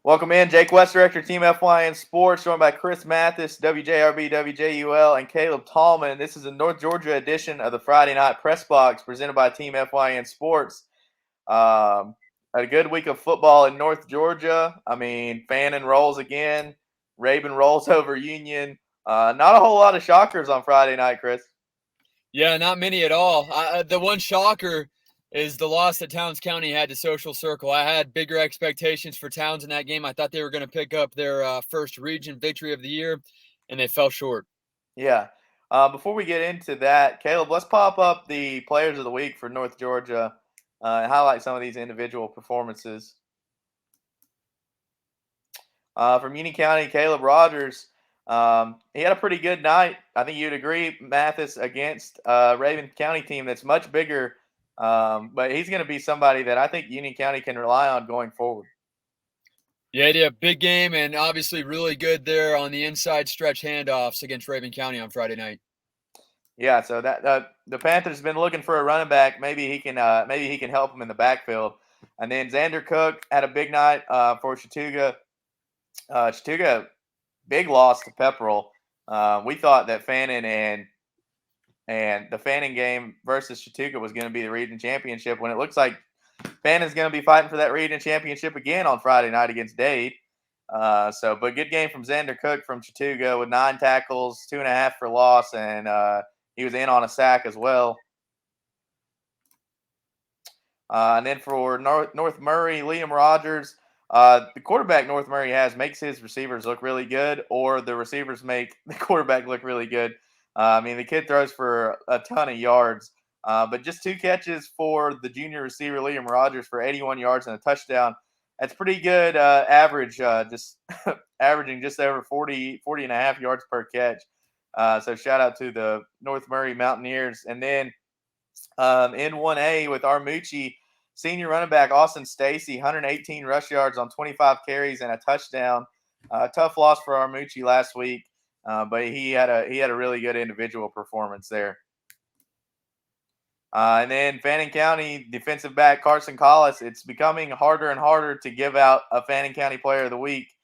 Welcome in, Jake West, Director, Team FYN Sports, joined by Chris Mathis, WJRB, WJUL, and Caleb Tallman. This is a North Georgia edition of the Friday Night Pressbox presented by Team FYN Sports. A good week of football in North Georgia. I mean, Fannin rolls again. Raven rolls over Union. Not a whole lot of shockers on Friday night, Chris. Yeah, not many at all. The one shocker is the loss that Towns County had to Social Circle. I had bigger expectations for Towns in that game. I thought they were going to pick up their first region victory of the year, and they fell short. Yeah. Before we get into that, Caleb, let's pop up the players of the week for North Georgia and highlight some of these individual performances. From Union County, Caleb Rogers. He had a pretty good night. I think you'd agree, Mathis, against Raven County team that's much bigger. But he's going to be somebody that I think Union County can rely on going forward. Yeah, he did a big game and obviously really good there on the inside stretch handoffs against Raven County on Friday night. Yeah, so that the Panthers have been looking for a running back. Maybe he can help them in the backfield. And then Xander Cook had a big night for Chattooga. Chattooga, big loss to Pepperell. We thought that Fannin and the Fannin game versus Chattooga was going to be the region championship when it looks like Fannin's going to be fighting for that region championship again on Friday night against Dade. But good game from Xander Cook from Chattooga with 9 tackles, 2.5 for loss, and he was in on a sack as well. And then for North Murray, Liam Rogers, the quarterback North Murray has makes his receivers look really good, or the receivers make the quarterback look really good. I mean, the kid throws for a ton of yards, but just 2 catches for the junior receiver, Liam Rogers, for 81 yards and a touchdown. That's pretty good average, just averaging just over 40 and a half yards per catch. So shout out to the North Murray Mountaineers. And then in 1A with Armucci, senior running back Austin Stacy, 118 rush yards on 25 carries and a touchdown. Tough loss for Armucci last week, but he had a really good individual performance there. And then Fannin County defensive back Carson Collis. It's becoming harder and harder to give out a Fannin County Player of the Week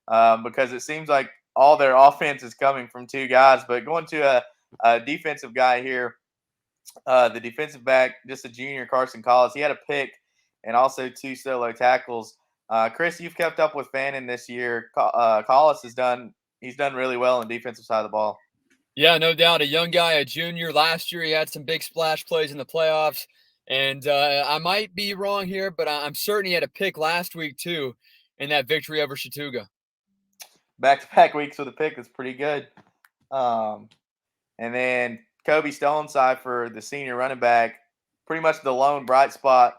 because it seems like all their offense is coming from 2 guys. But going to a defensive guy here, the defensive back, just a junior, Carson Collis. He had a pick and also 2 solo tackles. Chris, you've kept up with Fannin this year. Collis he's done really well on the defensive side of the ball. Yeah, no doubt. A young guy, a junior. Last year, he had some big splash plays in the playoffs. And I might be wrong here, but I'm certain he had a pick last week, too, in that victory over Chattooga. Back-to-back weeks with a pick is pretty good. And then Kobe Stoneside for the senior running back, pretty much the lone bright spot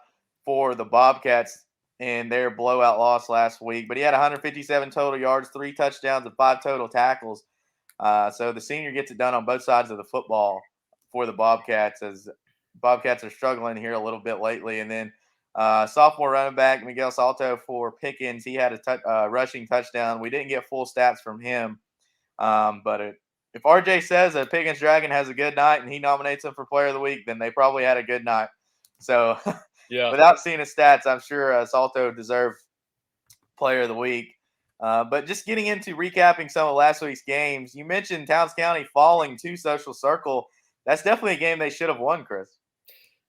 for the Bobcats in their blowout loss last week. But he had 157 total yards, 3 touchdowns, and 5 total tackles. So the senior gets it done on both sides of the football for the Bobcats, as Bobcats are struggling here a little bit lately. And then sophomore running back Miguel Salto for Pickens, he had a rushing touchdown. We didn't get full stats from him, but if RJ says that Pickens Dragon has a good night and he nominates him for Player of the Week, then they probably had a good night. So yeah, without seeing his stats, I'm sure Salto deserved Player of the Week. But just getting into recapping some of last week's games, you mentioned Towns County falling to Social Circle. That's definitely a game they should have won, Chris.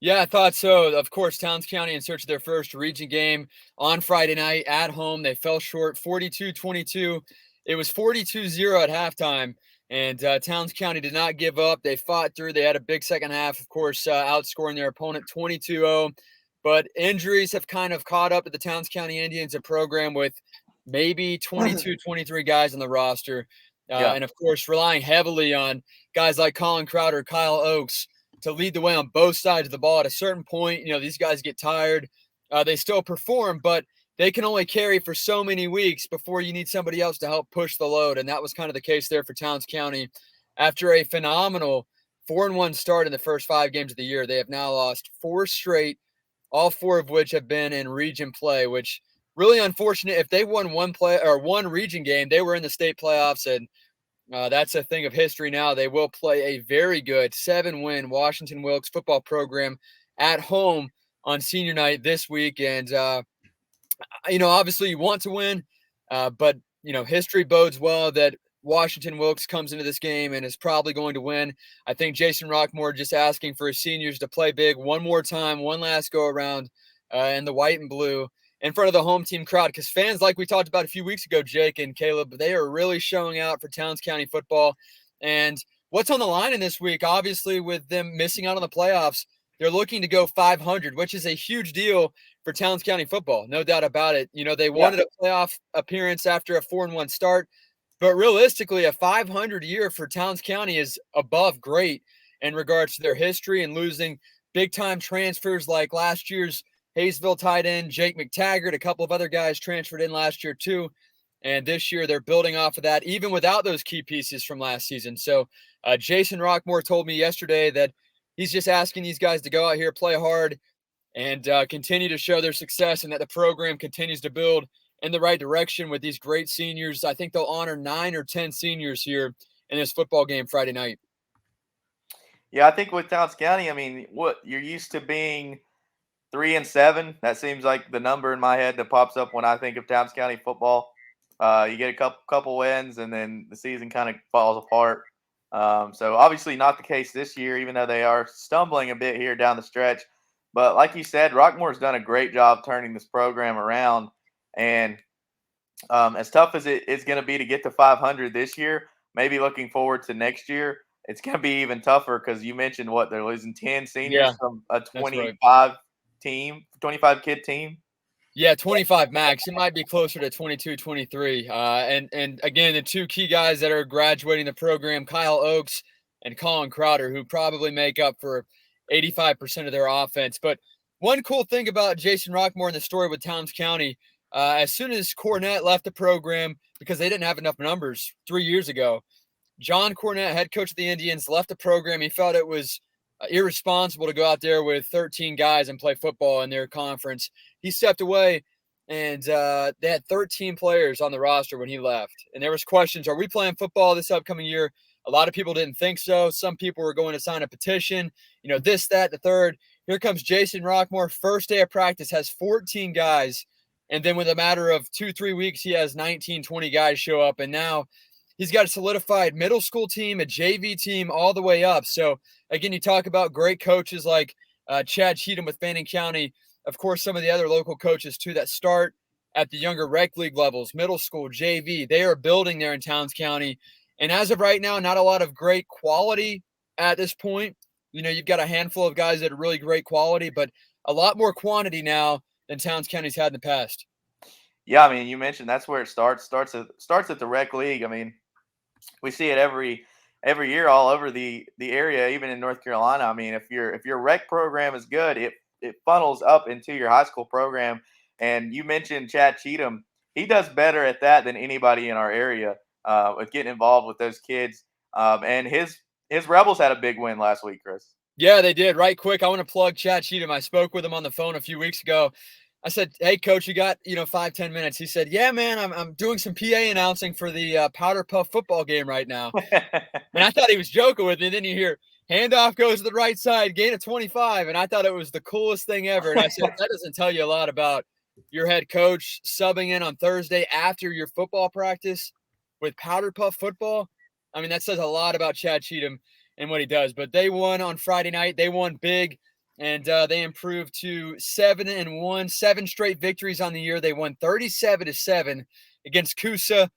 Yeah, I thought so. Of course, Towns County in search of their first region game on Friday night at home. They fell short 42-22. It was 42-0 at halftime, and Towns County did not give up. They fought through. They had a big second half, of course, outscoring their opponent 22-0. But injuries have kind of caught up to the Towns County Indians, a program with maybe 22, 23 guys on the roster. And, of course, relying heavily on guys like Colin Crowder, Kyle Oakes, to lead the way on both sides of the ball. At a certain point, these guys get tired. They still perform, but they can only carry for so many weeks before you need somebody else to help push the load. And that was kind of the case there for Towns County. After a phenomenal 4-1 start in the first 5 games of the year, they have now lost 4 straight, all 4 of which have been in region play, which really unfortunate. If they won one region game, they were in the state playoffs, and that's a thing of history now. They will play a very good 7-win Washington Wilkes football program at home on senior night this week. And, obviously you want to win, But, history bodes well that Washington Wilkes comes into this game and is probably going to win. I think Jason Rockmore just asking for his seniors to play big one more time, one last go around in the white and blue in front of the home team crowd, because fans, like we talked about a few weeks ago, Jake and Caleb, they are really showing out for Towns County football. And what's on the line in this week, obviously, with them missing out on the playoffs, they're looking to go 500, which is a huge deal for Towns County football, no doubt about it. They wanted a playoff appearance after a 4-1 start, but realistically, a 500 year for Towns County is above great in regards to their history and losing big-time transfers like last year's Hayesville tight end Jake McTaggart. A couple of other guys transferred in last year too. And this year they're building off of that, even without those key pieces from last season. So Jason Rockmore told me yesterday that he's just asking these guys to go out here, play hard, and continue to show their success, and that the program continues to build in the right direction with these great seniors. I think they'll honor 9 or 10 seniors here in this football game Friday night. Yeah, I think with Towns County, I mean, what you're used to being 3-7. That seems like the number in my head that pops up when I think of Towns County football. You get a couple wins, and then the season kind of falls apart. So obviously not the case this year, even though they are stumbling a bit here down the stretch. But like you said, Rockmore's done a great job turning this program around. And as tough as it is going to be to get to 500 this year, maybe looking forward to next year, it's going to be even tougher because you mentioned they're losing 10 seniors from a 25 kid team. Yeah, 25 max. It might be closer to 22, 23. And again, the two key guys that are graduating the program, Kyle Oakes and Colin Crowder, who probably make up for 85% of their offense. But one cool thing about Jason Rockmore in the story with Towns County, as soon as Cornett left the program because they didn't have enough numbers 3 years ago, John Cornett, head coach of the Indians, left the program. He felt it was irresponsible to go out there with 13 guys and play football in their conference. He stepped away, and they had 13 players on the roster when he left. And there was questions, are we playing football this upcoming year? A lot of people didn't think so. Some people were going to sign a petition, this, that, the third. Here comes Jason Rockmore. First day of practice, has 14 guys. And then with a matter of 2-3 weeks, he has 19, 20 guys show up. And now he's got a solidified middle school team, a JV team, all the way up. So, again, you talk about great coaches like Chad Cheatham with Fannin County. Of course, some of the other local coaches, too, that start at the younger rec league levels, middle school, JV. They are building there in Towns County. And as of right now, not a lot of great quality at this point. You've got a handful of guys that are really great quality, but a lot more quantity now than Towns County's had in the past. Yeah, I mean, you mentioned that's where it starts. Starts at the rec league. I mean, we see it every year all over the area, even in North Carolina. I mean, if your rec program is good, it funnels up into your high school program. And you mentioned Chad Cheatham. He does better at that than anybody in our area with getting involved with those kids. And his Rebels had a big win last week, Chris. Yeah, they did. Right quick, I want to plug Chad Cheatham. I spoke with him on the phone a few weeks ago. I said, "Hey, coach, you got 5-10 minutes?" He said, "Yeah, man, I'm doing some PA announcing for the Powder Puff football game right now." And I thought he was joking with me. And then you hear handoff goes to the right side, gain of 25, and I thought it was the coolest thing ever. And I said, that doesn't tell you a lot about your head coach subbing in on Thursday after your football practice with Powder Puff football. I mean, that says a lot about Chad Cheatham and what he does. But they won on Friday night. They won big. And they improved to 7-1, 7 straight victories on the year. They won 37-7 against Coosa,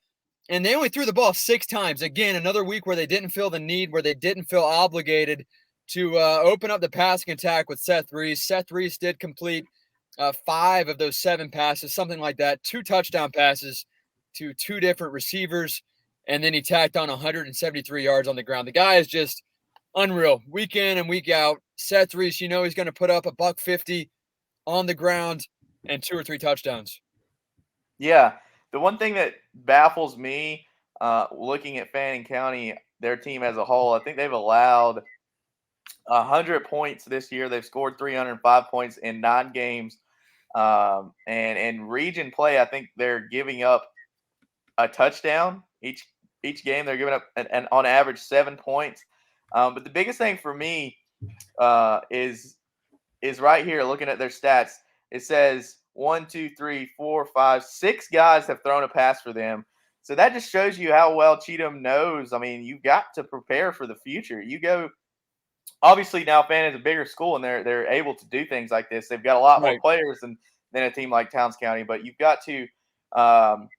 and they only threw the ball 6 times. Again, another week where they didn't feel the need, where they didn't feel obligated to open up the passing attack with Seth Reese. Seth Reese did complete 5 of those 7 passes, something like that. 2 touchdown passes to 2 different receivers, and then he tacked on 173 yards on the ground. The guy is just unreal, week in and week out. Seth Reese, he's going to put up $150 on the ground and 2 or 3 touchdowns. Yeah, the one thing that baffles me, looking at Fannin County, their team as a whole, I think they've allowed 100 points this year. They've scored 305 points in 9 games. And in region play, I think they're giving up a touchdown each game. They're giving up an on average 7 points. But the biggest thing for me is right here, looking at their stats. It says 1, 2, 3, 4, 5, 6 guys have thrown a pass for them. So that just shows you how well Cheatham knows. I mean, you've got to prepare for the future. You go obviously now Fan is a bigger school and they're able to do things like this. They've got a lot more Right. players than a team like Towns County, but you've got to um,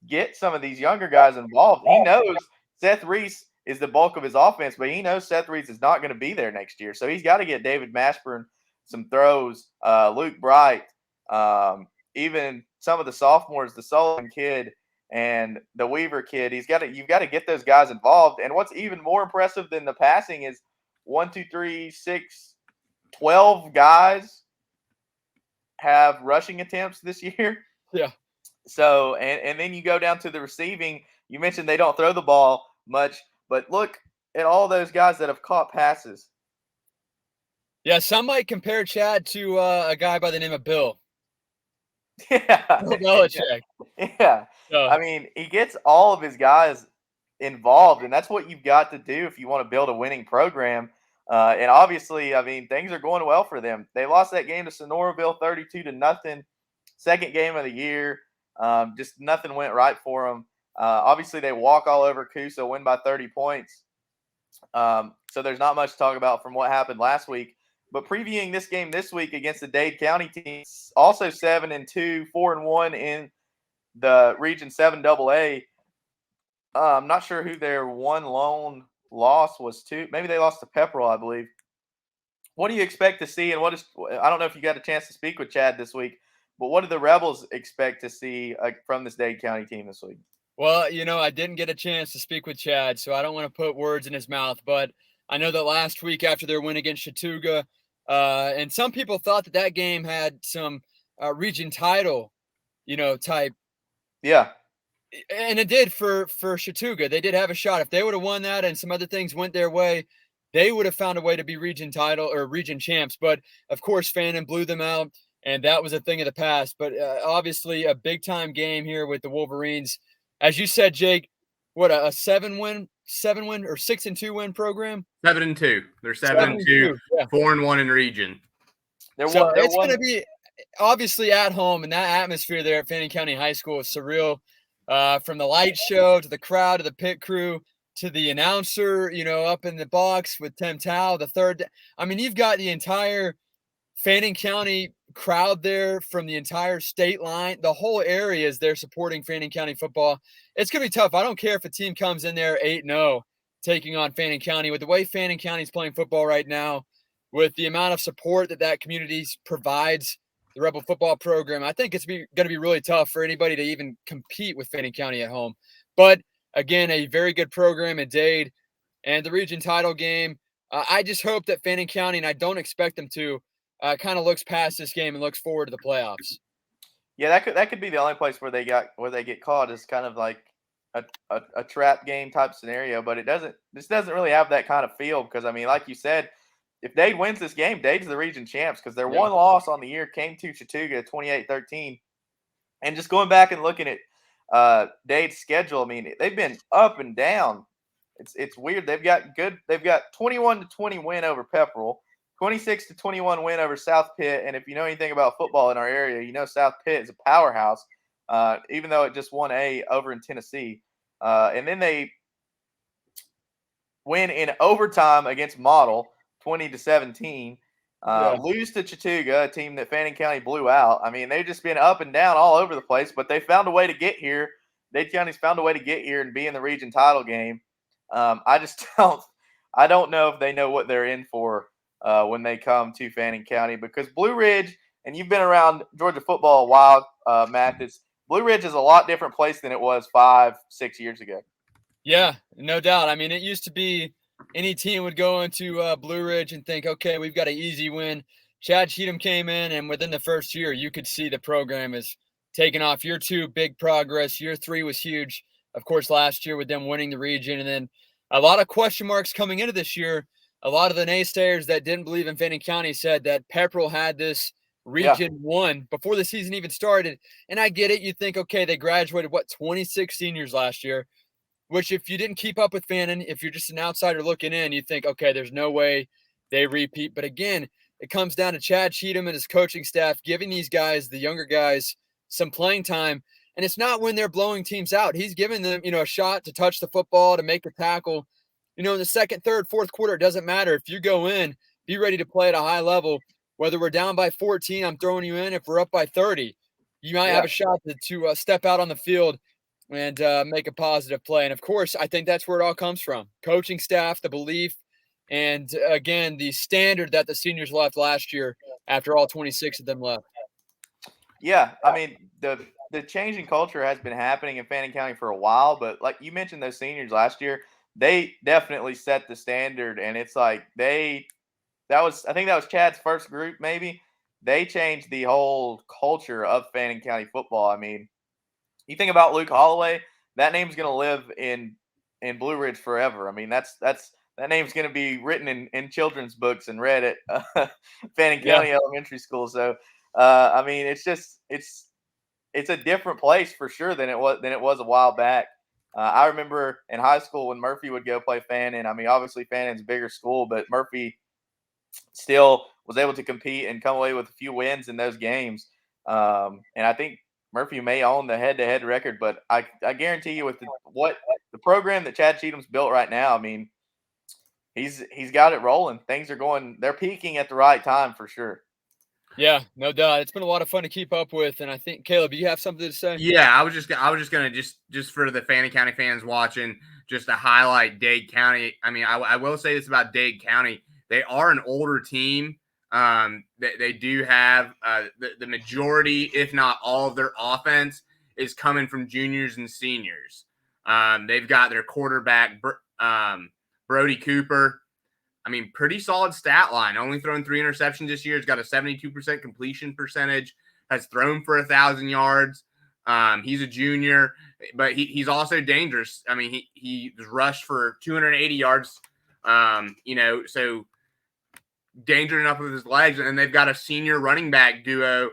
get some of these younger guys involved. He knows Seth Reese is the bulk of his offense, but he knows Seth Reese is not going to be there next year. So he's got to get David Mashburn some throws, Luke Bright, even some of the sophomores, the Sullivan kid and the Weaver kid. You've got to get those guys involved. And what's even more impressive than the passing is 1, 2, 3, 6, 12 guys have rushing attempts this year. Yeah. So, and then you go down to the receiving. You mentioned they don't throw the ball much, but look at all those guys that have caught passes. Yeah, some might compare Chad to a guy by the name of Bill. Yeah. Bill Belichick. Yeah. I mean, he gets all of his guys involved, and that's what you've got to do if you want to build a winning program. And obviously, I mean, things are going well for them. They lost that game to Sonoraville 32-0. Second game of the year. Just nothing went right for them. Obviously, they walk all over Coosa, win by 30 points. So there's not much to talk about from what happened last week. But previewing this game this week against the Dade County team, also 7-2, 4-1 in the Region 7 AA. I'm not sure who their one lone loss was to. Maybe they lost to Pepperell, I believe. What do you expect to see? And I don't know if you got a chance to speak with Chad this week, but what do the Rebels expect to see from this Dade County team this week? Well, I didn't get a chance to speak with Chad, so I don't want to put words in his mouth. But I know that last week after their win against Chattooga, and some people thought that game had some region title, type. Yeah. And it did for Chattooga. They did have a shot. If they would have won that and some other things went their way, they would have found a way to be region title or region champs. But of course, Fannin blew them out, and that was a thing of the past. But obviously, a big time game here with the Wolverines. As you said, Jake, what a 7-win or 6-2 win program? 7-2. They're 7-2, yeah. 4-1 in region. It's going to be obviously at home, and that atmosphere there at Fannin County High School is surreal. From the light show to the crowd to the pit crew to the announcer, up in the box with Tim Tao, the third. I mean, you've got the entire Fannin County crowd there from the entire state line. The whole area is there supporting Fannin County football. It's going to be tough. I don't care if a team comes in there 8-0 taking on Fannin County. With the way Fannin County is playing football right now, with the amount of support that community provides the Rebel football program, I think it's going to be really tough for anybody to even compete with Fannin County at home. But again, a very good program at Dade and the region title game. I just hope that Fannin County, and I don't expect them to, kind of looks past this game and looks forward to the playoffs. Yeah, that could be the only place where they get caught is kind of like a trap game type scenario, but this doesn't really have that kind of feel because I mean, like you said, if Dade wins this game, Dade's the region champs because their one loss on the year came to Chattooga 28-13. And just going back and looking at Dade's schedule, I mean, they've been up and down. It's weird. They've got 21-20 win over Pepperell, 26-21 win over South Pitt. And if you know anything about football in our area, South Pitt is a powerhouse, even though it just won over in Tennessee. And then they win in overtime against Model, 20-17. Lose to Chattooga, a team that Fannin County blew out. I mean, they've just been up and down all over the place, but they found a way to get here. Dade County's found a way to get here and be in the region title game. I don't know if they know what they're in for when they come to Fannin County because Blue Ridge, and you've been around Georgia football a while, Mathis, Blue Ridge is a lot different place than it was 5-6 years ago. Yeah, no doubt. I mean, it used to be any team would go into Blue Ridge and think, okay, we've got an easy win. Chad Cheatham came in, and within the first year, you could see the program is taking off. Year 2, big progress. Year 3 was huge. Of course, last year with them winning the region. And then a lot of question marks coming into this year. A lot of the naysayers that didn't believe in Fannin County said that Pepperell had this region 1 before the season even started. And I get it. You think, okay, they graduated, 26 seniors last year. Which if you didn't keep up with Fannin, if you're just an outsider looking in, you think, okay, there's no way they repeat. But again, it comes down to Chad Cheatham and his coaching staff giving these guys, the younger guys, some playing time. And it's not when they're blowing teams out. He's giving them, a shot to touch the football, to make a tackle. In the second, third, fourth quarter, it doesn't matter. If you go in, be ready to play at a high level. Whether we're down by 14, I'm throwing you in. If we're up by 30, you might have a shot to step out on the field and make a positive play. And, of course, I think that's where it all comes from. Coaching staff, the belief, and, again, the standard that the seniors left last year after all 26 of them left. Yeah, I mean, the changing culture has been happening in Fannin County for a while, but like you mentioned, those seniors last year, they definitely set the standard, and it's like I think that was Chad's first group, maybe. They changed the whole culture of Fannin County football. I mean, you think about Luke Holloway, that name's going to live in Blue Ridge forever. I mean, that name's going to be written in children's books and read at Fannin County Elementary School. So, I mean, it's a different place for sure than it was a while back. I remember in high school when Murphy would go play Fannin. I mean, obviously Fannin's a bigger school, but Murphy still was able to compete and come away with a few wins in those games. And I think Murphy may own the head-to-head record, but I guarantee you with the program that Chad Cheatham's built right now, I mean, he's got it rolling. Things are they're peaking at the right time for sure. Yeah, no doubt. It's been a lot of fun to keep up with, and I think Caleb, you have something to say? Yeah, I was just gonna just for the Fannin County fans watching, just to highlight Dade County. I mean, I will say this about Dade County: they are an older team. They do have the majority, if not all, of their offense is coming from juniors and seniors. They've got their quarterback Brody Cooper. I mean, pretty solid stat line. Only thrown 3 interceptions this year. He's got a 72% completion percentage. Has thrown for 1,000 yards. He's a junior, but he's also dangerous. I mean, he rushed for 280 yards. So dangerous enough with his legs. And they've got a senior running back duo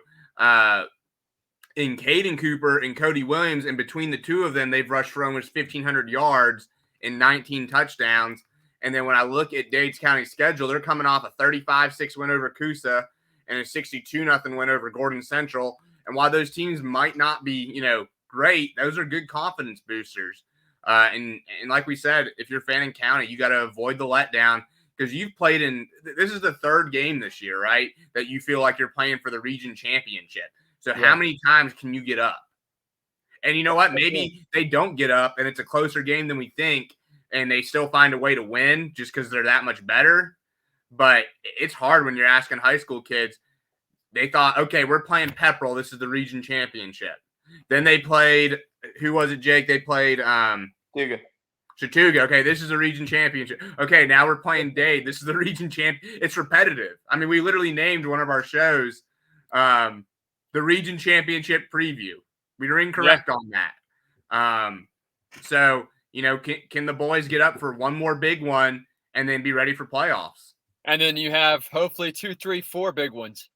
in Caden Cooper and Cody Williams. And between the two of them, they've rushed for almost 1,500 yards and 19 touchdowns. And then when I look at Dade County's schedule, they're coming off a 35-6 win over Coosa and a 62-0 win over Gordon Central. And while those teams might not be, great, those are good confidence boosters. And like we said, if you're Fannin County, you got to avoid the letdown because you've played this is the third game this year, right, that you feel like you're playing for the region championship. So how many times can you get up? And you know what? Maybe they don't get up and it's a closer game than we think. And they still find a way to win just because they're that much better. But it's hard when you're asking high school kids. They thought, okay, we're playing Pepperell. This is the region championship. Then they played, who was it, Jake? They played Chattooga. Okay, this is the region championship. Okay, now we're playing Dade. This is the region champ. It's repetitive. I mean, we literally named one of our shows the region championship preview. We were incorrect on that. So, can the boys get up for one more big one and then be ready for playoffs? And then you have hopefully 2, 3, 4 big ones.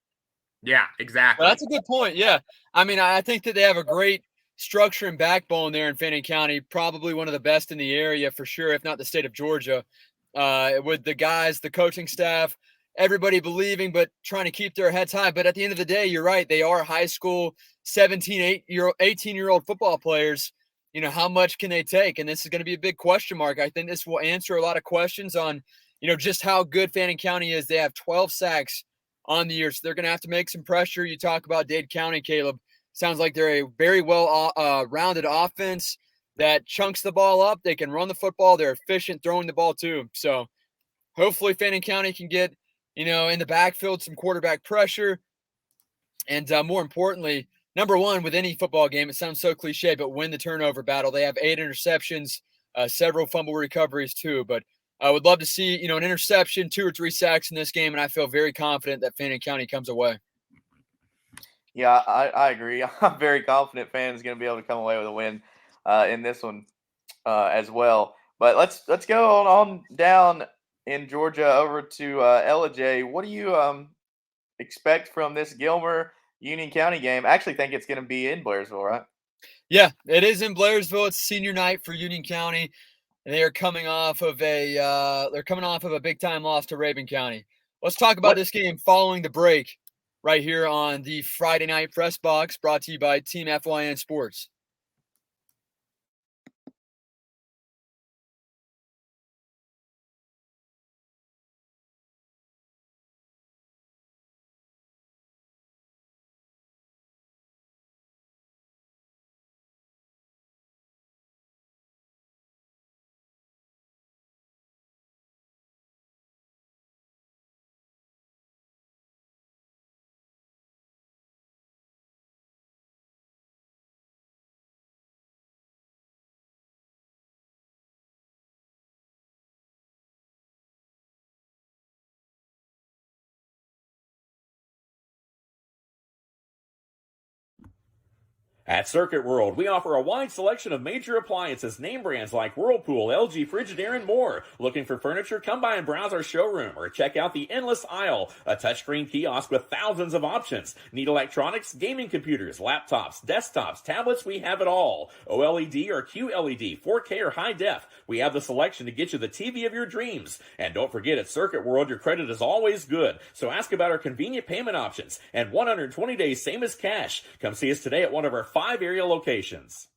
Yeah, exactly. Well, that's a good point. Yeah. I mean, I think that they have a great structure and backbone there in Fannin County, probably one of the best in the area for sure, if not the state of Georgia, with the guys, the coaching staff, everybody believing, but trying to keep their heads high. But at the end of the day, you're right. They are high school 18-year-old football players. How much can they take? And this is going to be a big question mark. I think this will answer a lot of questions on, just how good Fannin County is. They have 12 sacks on the year, so they're going to have to make some pressure. You talk about Dade County, Caleb. Sounds like they're a very well rounded offense that chunks the ball up. They can run the football. They're efficient throwing the ball too. So hopefully Fannin County can get, in the backfield, some quarterback pressure. And more importantly, number one, with any football game, it sounds so cliche, but win the turnover battle. They have 8 interceptions, several fumble recoveries too. But I would love to see, an interception, 2 or 3 sacks in this game, and I feel very confident that Fannin County comes away. Yeah, I agree. I'm very confident Fannin is going to be able to come away with a win in this one as well. But let's go on down in Georgia over to LJ. What do you expect from this Gilmer Union County game? I actually think it's going to be in Blairsville, right? Yeah, it is in Blairsville. It's senior night for Union County. They are coming off of a big time loss to Rabun County. Let's talk about this game following the break right here on the Friday Night Pressbox, brought to you by Team FYN Sports. At Circuit World, we offer a wide selection of major appliances, name brands like Whirlpool, LG, Frigidaire, and more. Looking for furniture? Come by and browse our showroom or check out the Endless Aisle, a touchscreen kiosk with thousands of options. Need electronics, gaming computers, laptops, desktops, tablets? We have it all. OLED or QLED, 4K or high def. We have the selection to get you the TV of your dreams. And don't forget, at Circuit World, your credit is always good. So ask about our convenient payment options and 120 days, same as cash. Come see us today at one of our 5 area locations.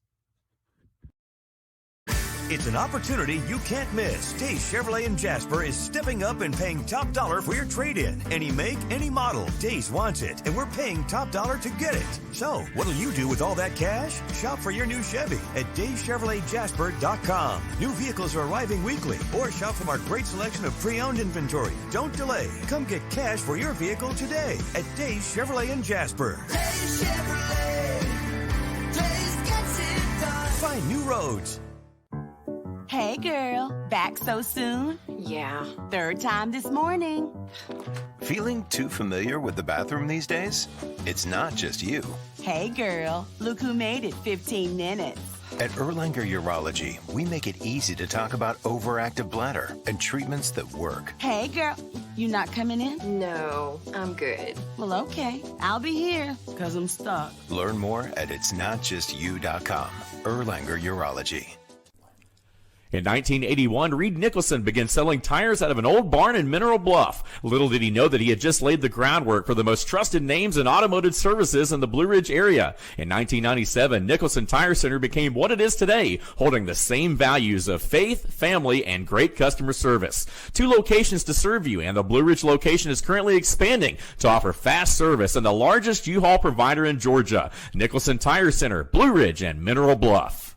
It's an opportunity you can't miss. Days Chevrolet in Jasper is stepping up and paying top dollar for your trade-in. Any make, any model. Days wants it, and we're paying top dollar to get it. So, what'll you do with all that cash? Shop for your new Chevy at DaveChevroletJasper.com. New vehicles are arriving weekly, or shop from our great selection of pre-owned inventory. Don't delay. Come get cash for your vehicle today at Days Chevrolet in Jasper. Days Chevrolet. Days gets it done. Find new roads. Hey girl, back so soon? Yeah. Third time this morning. Feeling too familiar with the bathroom these days? It's not just you. Hey girl, look who made it 15 minutes. At Erlanger Urology, we make it easy to talk about overactive bladder and treatments that work. Hey girl, you not coming in? No, I'm good. Well, okay. I'll be here, because I'm stuck. Learn more at itsnotjustyou.com. Erlanger Urology. In 1981, Reed Nicholson began selling tires out of an old barn in Mineral Bluff. Little did he know that he had just laid the groundwork for the most trusted names in automotive services in the Blue Ridge area. In 1997, Nicholson Tire Center became what it is today, holding the same values of faith, family, and great customer service. 2 locations to serve you, and the Blue Ridge location is currently expanding to offer fast service and the largest U-Haul provider in Georgia. Nicholson Tire Center, Blue Ridge, and Mineral Bluff.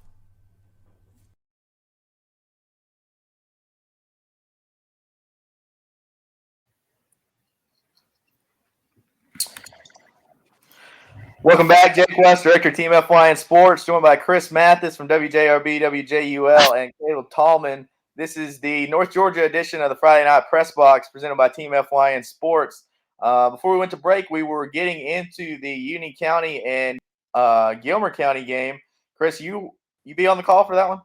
Welcome back, Jake West, Director of Team FYN Sports, joined by Chris Mathis from WJRB, WJUL, and Caleb Tallman. This is the North Georgia edition of the Friday Night Press Box presented by Team FYN Sports. Before we went to break, we were getting into the Union County and Gilmer County game. Chris, you be on the call for that one?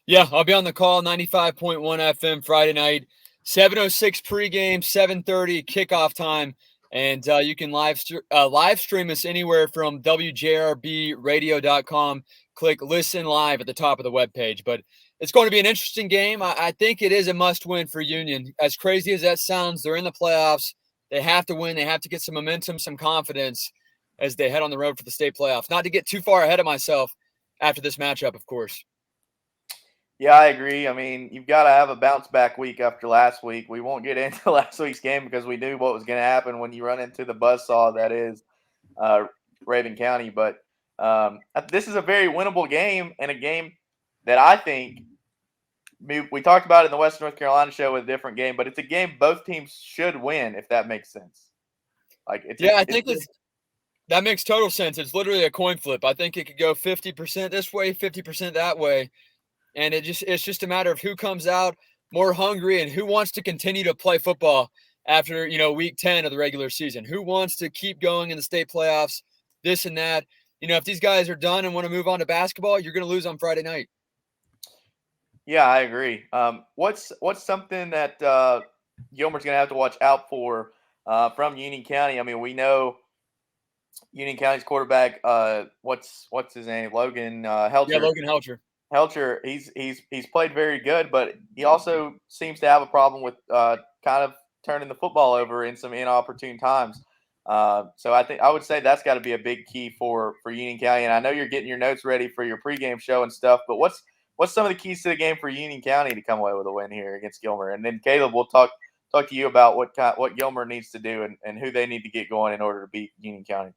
Yeah, I'll be on the call, 95.1 FM Friday night, 7:06 pregame, 7:30 kickoff time. And you can live stream us anywhere from WJRBradio.com. Click listen live at the top of the webpage. But it's going to be an interesting game. I think it is a must-win for Union. As crazy as that sounds, they're in the playoffs. They have to win. They have to get some momentum, some confidence as they head on the road for the state playoffs. Not to get too far ahead of myself after this matchup, of course. Yeah, I agree. I mean, you've got to have a bounce back week after last week. We won't get into last week's game because we knew what was going to happen when you run into the buzzsaw that is Raven County. But this is a very winnable game, and a game that I think we talked about it in the Western North Carolina show with a different game, but it's a game both teams should win, if that makes sense. I think that makes total sense. It's literally a coin flip. I think it could go 50% this way, 50% that way. And it's just a matter of who comes out more hungry and who wants to continue to play football after, week 10 of the regular season. Who wants to keep going in the state playoffs, this and that. If these guys are done and want to move on to basketball, you're going to lose on Friday night. Yeah, I agree. What's something that Gilmer's going to have to watch out for from Union County? I mean, we know Union County's quarterback, what's his name? Logan Helcher. Yeah, Logan Helcher. Helcher, he's played very good, but he also seems to have a problem with kind of turning the football over in some inopportune times. So I would say that's got to be a big key for Union County. And I know you're getting your notes ready for your pregame show and stuff, but what's some of the keys to the game for Union County to come away with a win here against Gilmer? And then Caleb, we'll talk to you about what Gilmer needs to do and who they need to get going in order to beat Union County.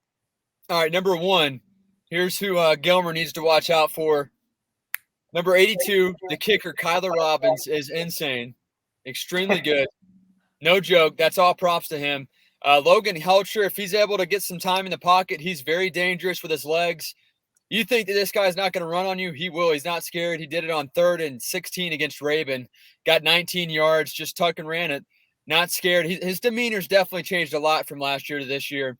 All right, number one, here's who Gilmer needs to watch out for. Number 82, the kicker, Kyler Robbins, is insane. Extremely good. No joke. That's all props to him. Logan Helcher, if he's able to get some time in the pocket, he's very dangerous with his legs. You think that this guy's not going to run on you? He will. He's not scared. He did it on 3rd and 16 against Rabin. Got 19 yards, just tuck and ran it. Not scared. His demeanor's definitely changed a lot from last year to this year.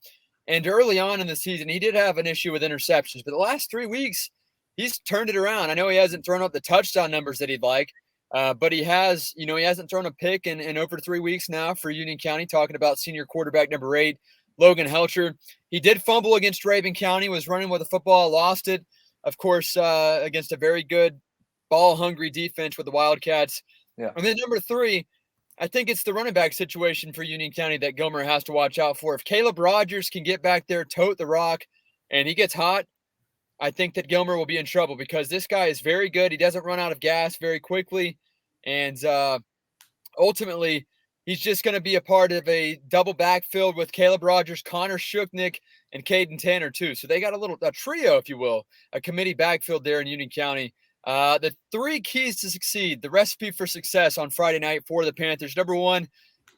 And early on in the season, he did have an issue with interceptions. But the last 3 weeks, he's turned it around. I know he hasn't thrown up the touchdown numbers that he'd like, but he hasn't thrown a pick in over 3 weeks now for Union County, talking about senior quarterback number 8, Logan Helcher. He did fumble against Rabin County, was running with the football, lost it, of course, against a very good ball-hungry defense with the Wildcats. Yeah. And then number 3, I think it's the running back situation for Union County that Gilmer has to watch out for. If Caleb Rogers can get back there, tote the rock, and he gets hot, I think that Gilmer will be in trouble because this guy is very good. He doesn't run out of gas very quickly. And ultimately, he's just going to be a part of a double backfield with Caleb Rogers, Connor Shuknick, and Caden Tanner, too. So they got a trio, if you will, a committee backfield there in Union County. The 3 keys to succeed, the recipe for success on Friday night for the Panthers. Number 1,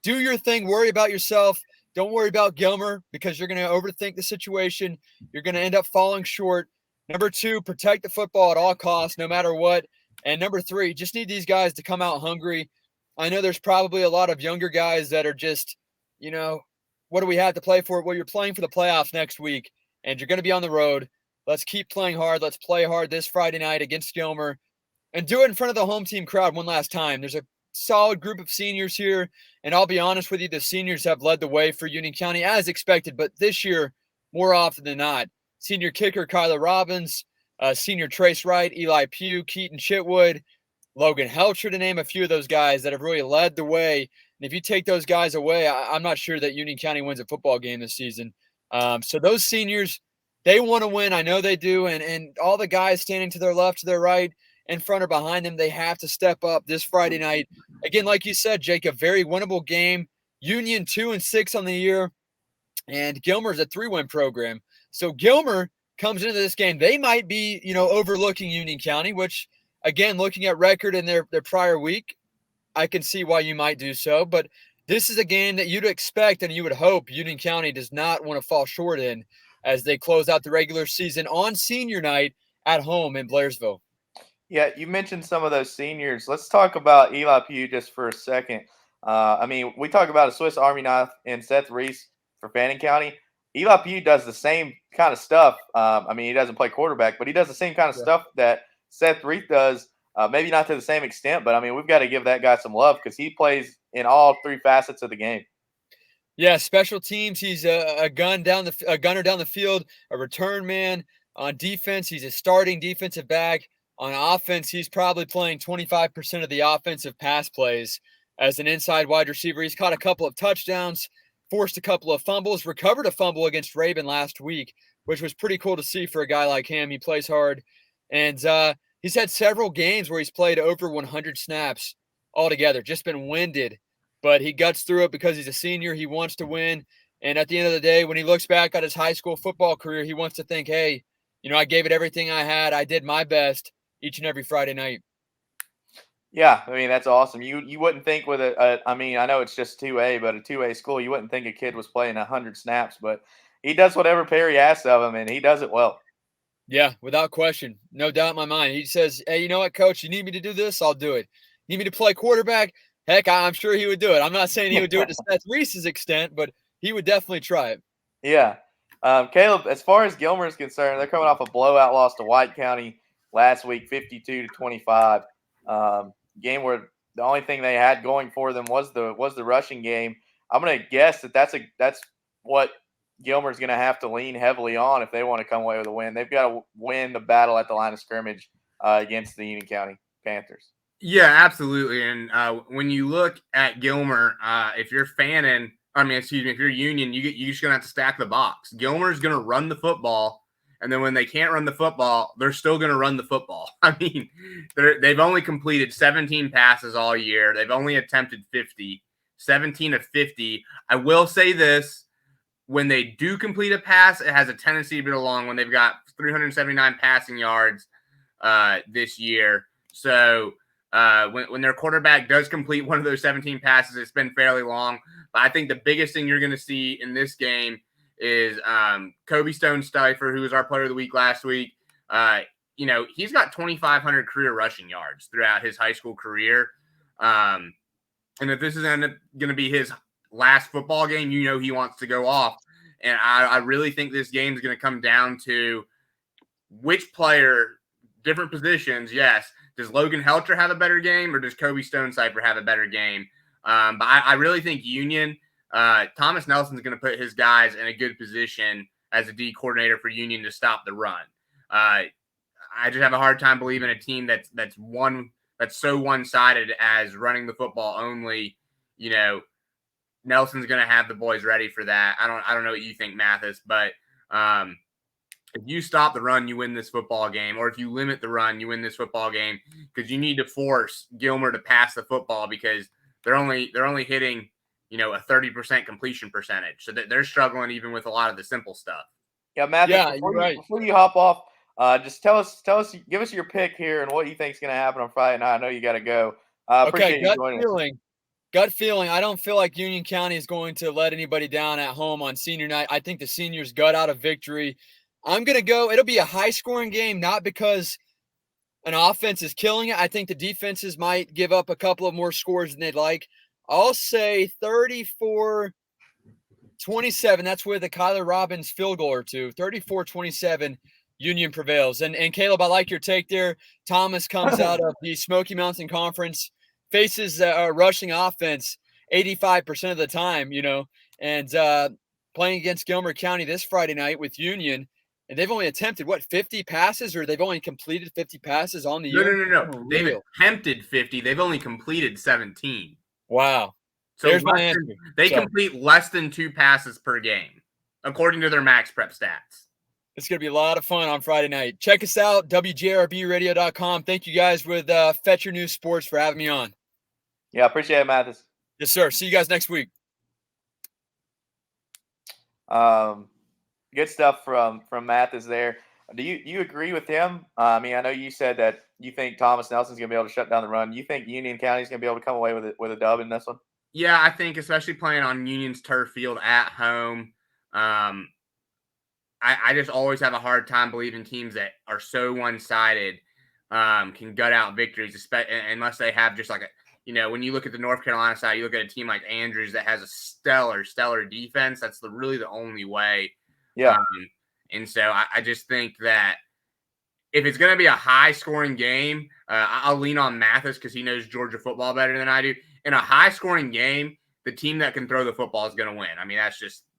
do your thing. Worry about yourself. Don't worry about Gilmer because you're going to overthink the situation. You're going to end up falling short. Number 2, protect the football at all costs, no matter what. And number 3, just need these guys to come out hungry. I know there's probably a lot of younger guys that are just, what do we have to play for? Well, you're playing for the playoffs next week, and you're going to be on the road. Let's keep playing hard. Let's play hard this Friday night against Gilmer and do it in front of the home team crowd one last time. There's a solid group of seniors here, and I'll be honest with you, the seniors have led the way for Union County as expected, but this year, more often than not, senior kicker Kyler Robbins, senior Trace Wright, Eli Pugh, Keaton Chitwood, Logan Helcher, to name a few of those guys that have really led the way. And if you take those guys away, I'm not sure that Union County wins a football game this season. So those seniors, they want to win. I know they do. And all the guys standing to their left, to their right, in front or behind them, they have to step up this Friday night. Again, like you said, Jake, a very winnable game. Union 2-6 on the year, and Gilmer's a 3-win program. So Gilmer comes into this game. They might be, overlooking Union County, which, again, looking at record in their prior week, I can see why you might do so. But this is a game that you'd expect and you would hope Union County does not want to fall short in as they close out the regular season on senior night at home in Blairsville. Yeah, you mentioned some of those seniors. Let's talk about Eli Pugh just for a second. We talk about a Swiss Army knife in Seth Reese for Fannin County. Eli Pugh does the same kind of stuff. He doesn't play quarterback, but he does the same kind of stuff that Seth Reese does. Maybe not to the same extent, but we've got to give that guy some love because he plays in all 3 facets of the game. Yeah, special teams. He's a gunner down the field, a return man. On defense, he's a starting defensive back. On offense, he's probably playing 25% of the offensive pass plays as an inside wide receiver. He's caught a couple of touchdowns, forced a couple of fumbles, recovered a fumble against Rabin last week, which was pretty cool to see for a guy like him. He plays hard. And he's had several games where he's played over 100 snaps altogether, just been winded. But he guts through it because he's a senior. He wants to win. And at the end of the day, when he looks back at his high school football career, he wants to think, hey, I gave it everything I had. I did my best each and every Friday night. Yeah, that's awesome. You wouldn't think with I know it's just 2A, but a 2A school, you wouldn't think a kid was playing 100 snaps, but he does whatever Perry asks of him, and he does it well. Yeah, without question. No doubt in my mind. He says, hey, you know what, coach, you need me to do this? I'll do it. You need me to play quarterback? Heck, I'm sure he would do it. I'm not saying he would do it to Seth Reese's extent, but he would definitely try it. Yeah. Caleb, as far as Gilmer is concerned, they're coming off a blowout loss to White County last week, 52-25. Game where the only thing they had going for them was the rushing game. I'm going to guess that's what Gilmer's going to have to lean heavily on if they want to come away with a win. They've got to win the battle at the line of scrimmage against the Union County Panthers. Yeah, absolutely. And when you look at Gilmer, if you're fanning, if you're Union, you're just gonna have to stack the box. Gilmer's gonna run the football, and then when they can't run the football, they're still gonna run the football. They've only completed 17 passes all year. They've only attempted 50, 17 of 50. I will say this: when they do complete a pass, it has a tendency to be long. When they've got 379 passing yards this year, so. When their quarterback does complete one of those 17 passes, it's been fairly long. But I think the biggest thing you're going to see in this game is Kobe Stone-Stifer, who was our player of the week last week. He's got 2,500 career rushing yards throughout his high school career. And if this is going to be his last football game, he wants to go off. And I really think this game is going to come down to which player, different positions, yes. Does Logan Helcher have a better game, or does Kobe Stone-Stifer have a better game? But I really think Union, Thomas Nelson's going to put his guys in a good position as a D coordinator for Union to stop the run. I just have a hard time believing a team that's so one-sided as running the football only. Nelson's going to have the boys ready for that. I don't know what you think, Mathis, but if you stop the run, you win this football game. Or if you limit the run, you win this football game, because you need to force Gilmer to pass the football, because they're only hitting, a 30% completion percentage. So they're struggling even with a lot of the simple stuff. Yeah, Matthew, before you hop off, just tell us, give us your pick here and what you think is going to happen on Friday night. I know you got to go. Appreciate you joining us. Gut feeling. I don't feel like Union County is going to let anybody down at home on senior night. I think the seniors gut out a victory. I'm going to go. It'll be a high-scoring game, not because an offense is killing it. I think the defenses might give up a couple of more scores than they'd like. I'll say 34-27. That's with a Kyler Robbins field goal or two. 34-27, Union prevails. And Caleb, I like your take there. Thomas comes out of the Smoky Mountain Conference, faces a rushing offense 85% of the time, and playing against Gilmer County this Friday night with Union. And they've only attempted, 50 passes, or they've only completed 50 passes on the year? No. They've attempted 50. They've only completed 17. Wow. So there's my answer. They complete less than 2 passes per game, according to their Max Prep stats. It's going to be a lot of fun on Friday night. Check us out, WJRBradio.com. Thank you guys with Fetcher News Sports for having me on. Yeah, appreciate it, Mathis. Yes, sir. See you guys next week. Good stuff from Mathis there. Do you agree with him? I know you said that you think Thomas Nelson's going to be able to shut down the run. You think Union County's going to be able to come away with a dub in this one? Yeah, I think especially playing on Union's turf field at home. I just always have a hard time believing teams that are so one-sided can gut out victories, unless they have just like when you look at the North Carolina side, you look at a team like Andrews that has a stellar defense. That's really the only way. Yeah. And so I just think that if it's going to be a high-scoring game, I'll lean on Mathis because he knows Georgia football better than I do. In a high-scoring game, the team that can throw the football is going to win.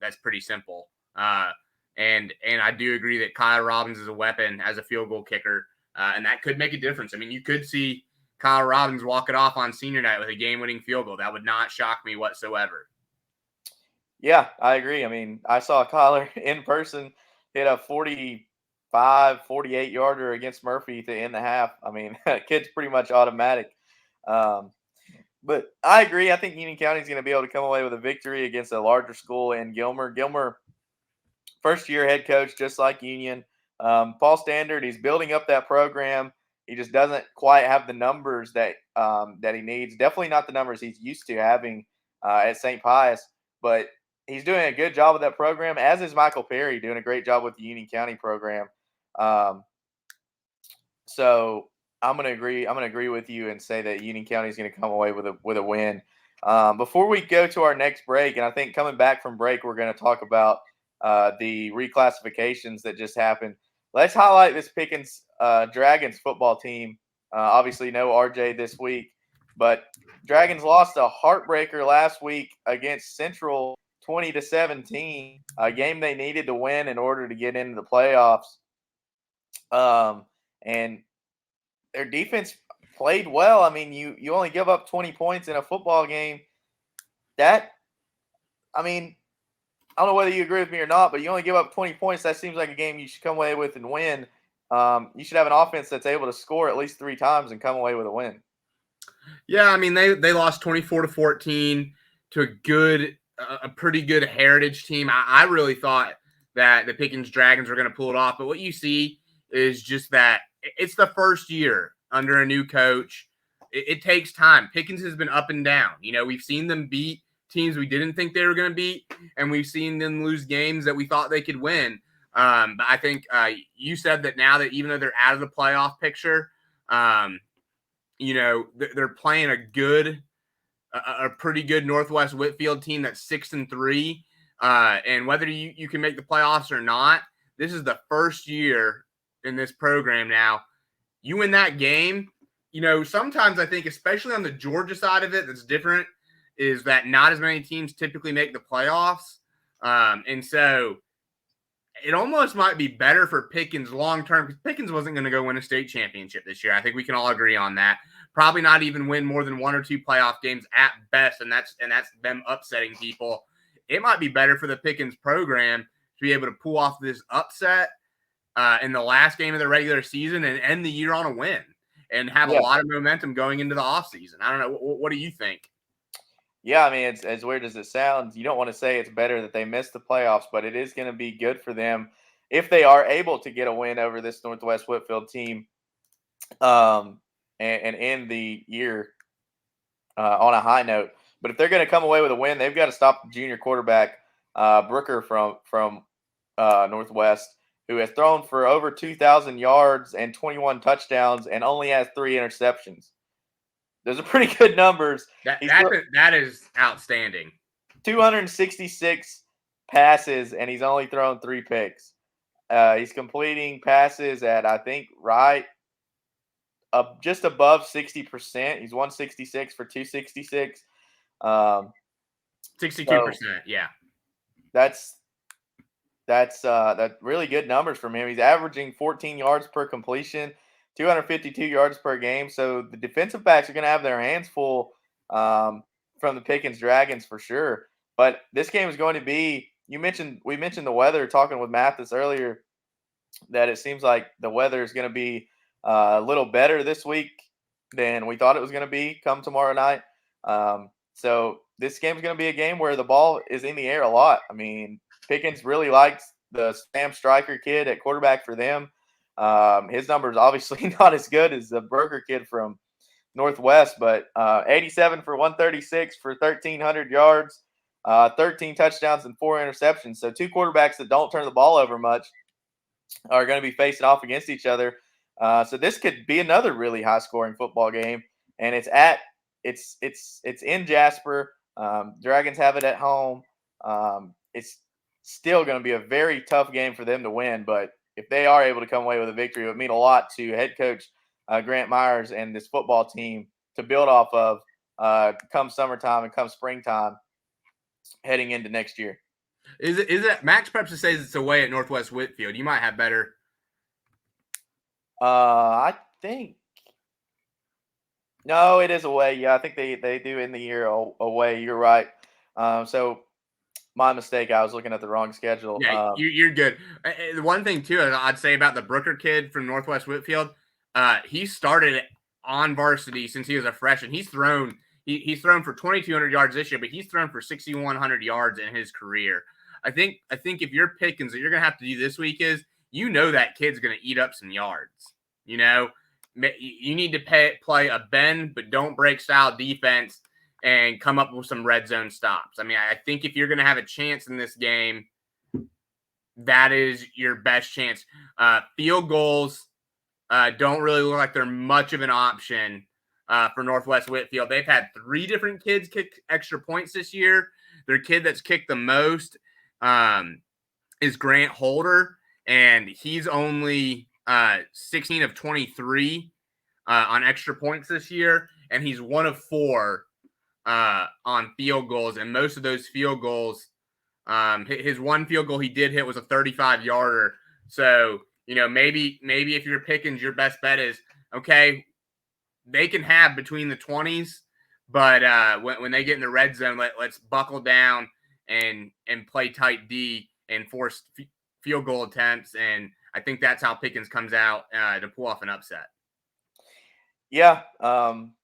That's pretty simple. And I do agree that Kyle Robbins is a weapon as a field goal kicker, and that could make a difference. You could see Kyle Robbins walk it off on senior night with a game-winning field goal. That would not shock me whatsoever. Yeah, I agree. I saw Kyler in person hit a 45, 48-yarder against Murphy to end the half. Kid's pretty much automatic. But I agree. I think Union County is going to be able to come away with a victory against a larger school in Gilmer. Gilmer, first-year head coach, just like Union. Paul Standard, he's building up that program. He just doesn't quite have the numbers that he needs. Definitely not the numbers he's used to having at St. Pius. But he's doing a good job with that program, as is Michael Perry doing a great job with the Union County program. So I'm going to agree. I'm going to agree with you and say that Union County is going to come away with a win. Before we go to our next break, and I think coming back from break, we're going to talk about the reclassifications that just happened. Let's highlight this Pickens Dragons football team. Obviously, no RJ this week, but Dragons lost a heartbreaker last week against Central 20-17, a game they needed to win in order to get into the playoffs. And their defense played well. I mean, you only give up 20 points in a football game. I mean, I don't know whether you agree with me or not, but you only give up 20 points. That seems like a game you should come away with and win. You should have an offense that's able to score at least 3 times and come away with a win. Yeah, I mean, they lost 24-14 to a pretty good Heritage team. I really thought that the Pickens Dragons were going to pull it off, but what you see is just that it's the first year under a new coach. It takes time. Pickens has been up and down. We've seen them beat teams we didn't think they were going to beat, and we've seen them lose games that we thought they could win. But I think you said that now that even though they're out of the playoff picture, they're playing a pretty good Northwest Whitfield team that's 6-3. And whether you can make the playoffs or not, this is the first year in this program now. You win that game, sometimes I think, especially on the Georgia side of it, that's different, is that not as many teams typically make the playoffs. And so it almost might be better for Pickens long-term, because Pickens wasn't going to go win a state championship this year. I think we can all agree on that. Probably not even win more than 1 or 2 playoff games at best, and that's them upsetting people. It might be better for the Pickens program to be able to pull off this upset in the last game of the regular season and end the year on a win and have a lot of momentum going into the offseason. I don't know. What do you think? Yeah, I mean, it's as weird as it sounds. You don't want to say it's better that they missed the playoffs, but it is going to be good for them if they are able to get a win over this Northwest Whitfield team and end the year on a high note. But if they're going to come away with a win, they've got to stop the junior quarterback, Brooker from Northwest, who has thrown for over 2,000 yards and 21 touchdowns and only has 3 interceptions. Those are pretty good numbers. That is outstanding. 266 passes, and he's only thrown 3 picks. He's completing passes at, I think, just above 60%. He's 166 for 266. 62%, yeah. That's really good numbers from him. He's averaging 14 yards per completion, 252 yards per game. So the defensive backs are going to have their hands full from the Pickens Dragons for sure. But this game is going to be, we mentioned the weather, talking with Mathis earlier, that it seems like the weather is going to be a little better this week than we thought it was going to be come tomorrow night. So this game is going to be a game where the ball is in the air a lot. I mean, Pickens really likes the Sam Stryker kid at quarterback for them. His numbers obviously not as good as the Burger kid from Northwest, but 87 for 136 for 1,300 yards, 13 touchdowns and 4 interceptions. So 2 quarterbacks that don't turn the ball over much are going to be facing off against each other. So this could be another really high-scoring football game, and it's in Jasper. Dragons have it at home. It's still going to be a very tough game for them to win, but if they are able to come away with a victory, it would mean a lot to head coach Grant Myers and this football team to build off of come summertime and come springtime heading into next year. Is it Max Preps says it's away at Northwest Whitfield? You might have better. I think no, it is away. Yeah, I think they do end the year away. You're right. So my mistake. I was looking at the wrong schedule. Yeah, you're good. The one thing too I'd say about the Brooker kid from Northwest Whitfield, he started on varsity since he was a freshman. He's thrown for 2,200 yards this year, but he's thrown for 6,100 yards in his career. I think if you're Pickens, what you're gonna have to do this week is, that kid's gonna eat up some yards. You need to play a bend but don't break style defense and come up with some red zone stops. I mean, I think if you're going to have a chance in this game, that is your best chance. Field goals don't really look like they're much of an option for Northwest Whitfield. They've had 3 different kids kick extra points this year. Their kid that's kicked the most is Grant Holder, and he's only 16 of 23 on extra points this year, and he's 1 of 4 on field goals, and most of those field goals, his 1 field goal he did hit was a 35-yarder. So maybe if you're Pickens, your best bet is, okay, they can have between the 20s, but when they get in the red zone, let's buckle down and play tight D and force field goal attempts. And I think that's how Pickens comes out to pull off an upset. Yeah,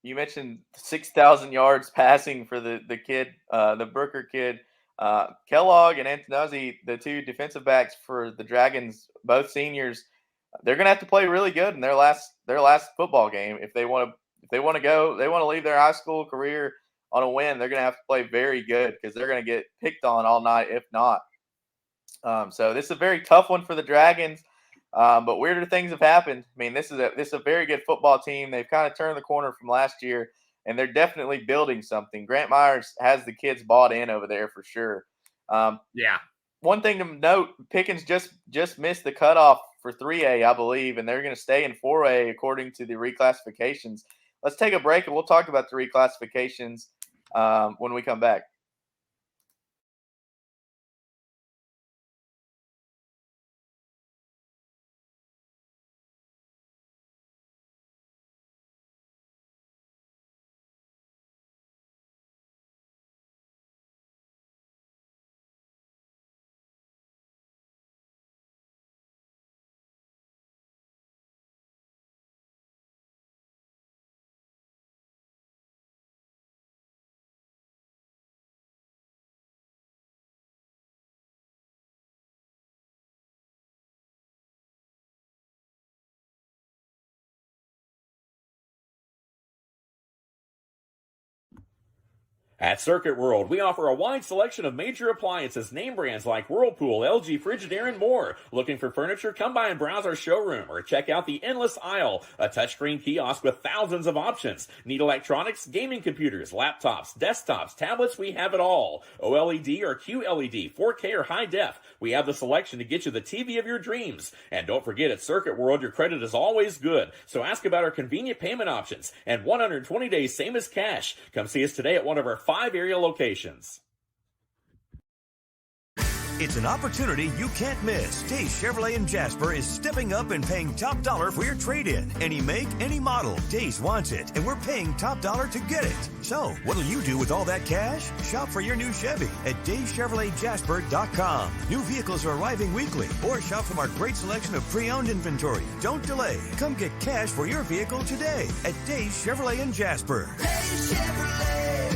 you mentioned 6,000 yards passing for the kid, the Brooker kid. Kellogg and Antonozzi, the two defensive backs for the Dragons, both seniors, they're going to have to play really good in their last football game if they want to leave their high school career on a win. They're going to have to play very good because they're going to get picked on all night if not. So this is a very tough one for the Dragons. But weirder things have happened. I mean, this is a very good football team. They've kind of turned the corner from last year, and they're definitely building something. Grant Myers has the kids bought in over there for sure. Yeah. One thing to note: Pickens just missed the cutoff for 3A, I believe, and they're going to stay in 4A according to the reclassifications. Let's take a break, and we'll talk about the reclassifications when we come back. At Circuit World, we offer a wide selection of major appliances, name brands like Whirlpool, LG, Frigidaire, and more. Looking for furniture? Come by and browse our showroom or check out the Endless Aisle, a touchscreen kiosk with thousands of options. Need electronics, gaming computers, laptops, desktops, tablets? We have it all. OLED or QLED, 4K or high def. We have the selection to get you the TV of your dreams. And don't forget, at Circuit World, your credit is always good. So ask about our convenient payment options and 120 days, same as cash. Come see us today at one of our 5 area locations. It's an opportunity you can't miss. Days Chevrolet in Jasper is stepping up and paying top dollar for your trade-in. Any make, any model. Days wants it, and we're paying top dollar to get it. So, what'll you do with all that cash? Shop for your new Chevy at DaysChevroletJasper.com. New vehicles are arriving weekly, or shop from our great selection of pre-owned inventory. Don't delay. Come get cash for your vehicle today at Days Chevrolet in Jasper. Days Chevrolet.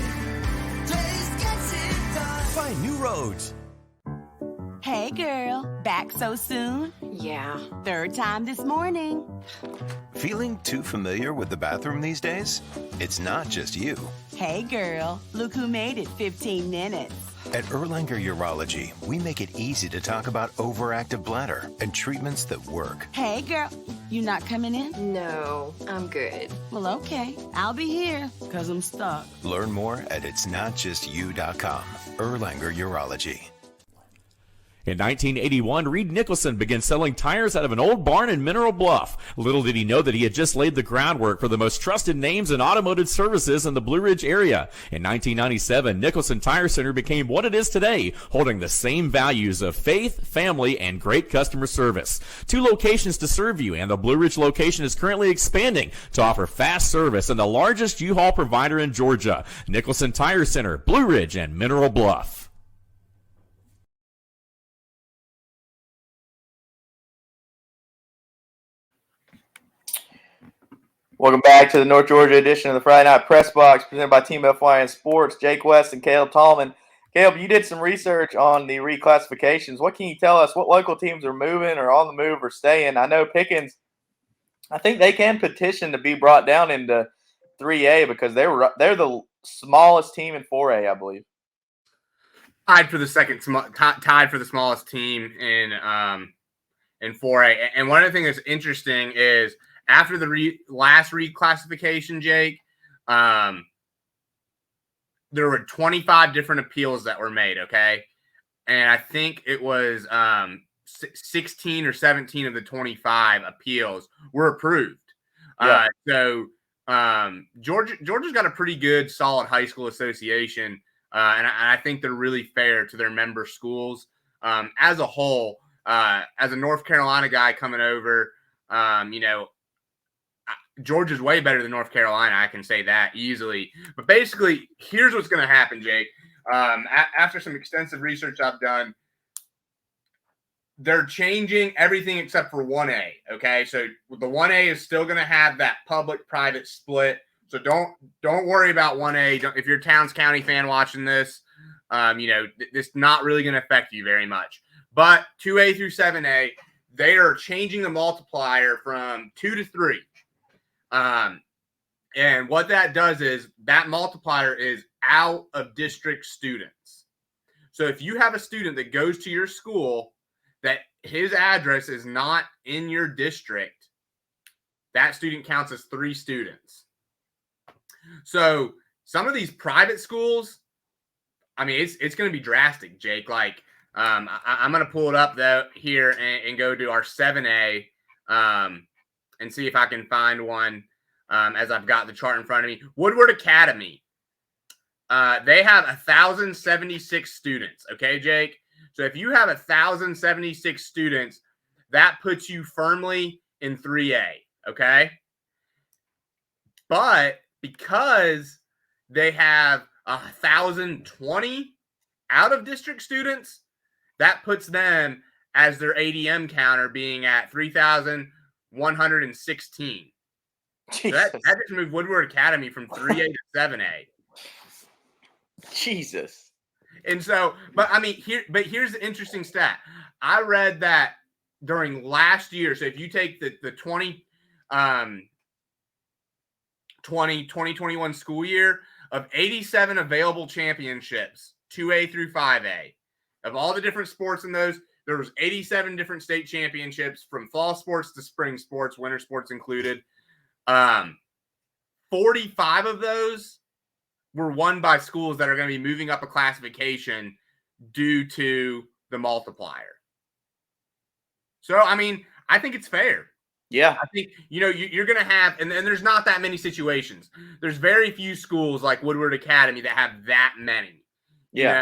Days gets it done. Find new roads. Hey, girl. Back so soon? Yeah. Third time this morning. Feeling too familiar with the bathroom these days? It's not just you. Hey, girl. Look who made it 15 minutes. At Erlanger Urology, we make it easy to talk about overactive bladder and treatments that work. Hey, girl. You not coming in? No, I'm good. Well, okay. I'll be here because I'm stuck. Learn more at itsnotjustyou.com. Erlanger Urology. In 1981, Reed Nicholson began selling tires out of an old barn in Mineral Bluff. Little did he know that he had just laid the groundwork for the most trusted names in automotive services in the Blue Ridge area. In 1997, Nicholson Tire Center became what it is today, holding the same values of faith, family, and great customer service. 2 locations to serve you, and the Blue Ridge location is currently expanding to offer fast service and the largest U-Haul provider in Georgia. Nicholson Tire Center, Blue Ridge, and Mineral Bluff. Welcome back to the North Georgia edition of the Friday Night Pressbox presented by Team FYN Sports. Jake West and Caleb Tallman. Caleb, you did some research on the reclassifications. What can you tell us? What local teams are moving or on the move or staying? I know Pickens, I think they can petition to be brought down into 3A because they're the smallest team in 4A, I believe. Tied for the smallest team in 4A. And one of the things that's interesting is after the last reclassification, Jake, there were 25 different appeals that were made, okay? And I think it was 16 or 17 of the 25 appeals were approved. Yeah. Georgia's got a pretty good, solid high school association, and I think they're really fair to their member schools. As a whole, as a North Carolina guy coming over, Georgia's way better than North Carolina. I can say that easily. But basically, here's what's going to happen, Jake. After some extensive research I've done, they're changing everything except for 1A. Okay, so the 1A is still going to have that public-private split. So don't worry about 1A. If you're a Towns County fan watching this, this not really going to affect you very much. But 2A through 7A, they are changing the multiplier from 2 to 3. And what that does is that multiplier is out of district students. So if you have a student that goes to your school that his address is not in your district, that student counts as 3 students. So some of these private schools, I mean, it's going to be drastic, Jake. Like, I'm going to pull it up though here and go to our 7A and see if I can find one as I've got the chart in front of me. Woodward Academy, they have 1,076 students. Okay, Jake. So if you have 1,076 students, that puts you firmly in 3A. Okay, but because they have 1,020 out of district students, that puts them as their ADM counter being at 3,116. So that just moved Woodward Academy from 3A to 7A. Jesus. And so, but I mean, here's the interesting stat. I read that during last year. So if you take the 2021 school year, of 87 available championships, 2A through 5A, of all the different sports in those, there was 87 different state championships from fall sports to spring sports, winter sports included. 45 of those were won by schools that are going to be moving up a classification due to the multiplier. So, I mean, I think it's fair. Yeah. I think, you're going to have, and there's not that many situations. There's very few schools like Woodward Academy that have that many. Yeah.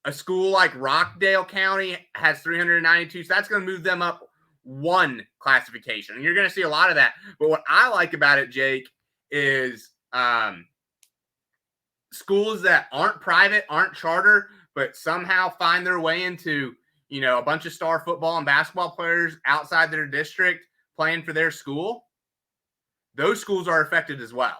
A school like Rockdale County has 392, so that's going to move them up one classification. And you're going to see a lot of that. But what I like about it, Jake, is schools that aren't private, aren't charter, but somehow find their way into, a bunch of star football and basketball players outside their district playing for their school. Those schools are affected as well.